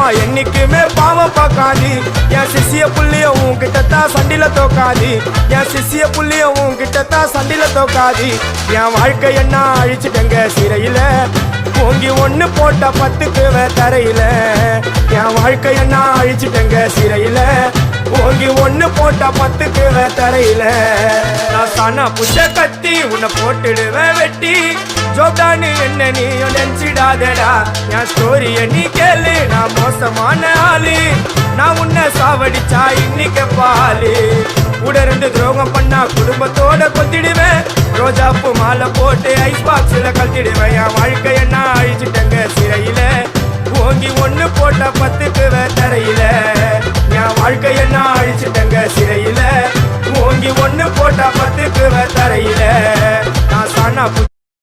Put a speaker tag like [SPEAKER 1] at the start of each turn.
[SPEAKER 1] அம்மா என்னைக்குமே பாவம் பார்க்காது என் சிசிய புள்ளிய உன்கிட்டத்தான் சண்டில தோக்காது என் சிசிய புள்ளிய உன்கிட்டத்தான் சண்டில தோக்காது என் வாழ்க்கை என்ன அழிச்சிட்டங்க சிறையில ஓங்கி ஒண்ணு போட்ட 10க்கு தரையில என் வாழ்க்கை என்ன அழிச்சிட்டங்க சிறையில ஓங்கி ஒண்ணு போட்ட 10க்கு தரையில நான் சானா புஷ கத்தி உன்னை போட்டுடுவேன் வெட்டி ஜோப்டானு என்ன நீ நினைச்சிடாதடா என் ஸ்டோரிய நீ கேளு நான் மோசமான ஆளு நான் உன்னை சாவடிச்சா இன்னைக்கு பாலு உடருந்து துரோகம் பண்ணா குடும்பத்தோட கொத்திடுவேன் ரோஜாப்பு மாலை போட்டு ஐஸ் பாக்ஸ்ல கழட்டிடுவேன் என் வாழ்க்கை என்ன அழிச்சிட்டங்க சிறையில ஓங்கி ஒண்ணு போட்ட 10க்கு தரையில என் வாழ்க்கை என்ன அழிச்சிட்டங்க சிறையில ஓங்கி ஒண்ணு போட்ட 10க்கு தரையில நான் சானா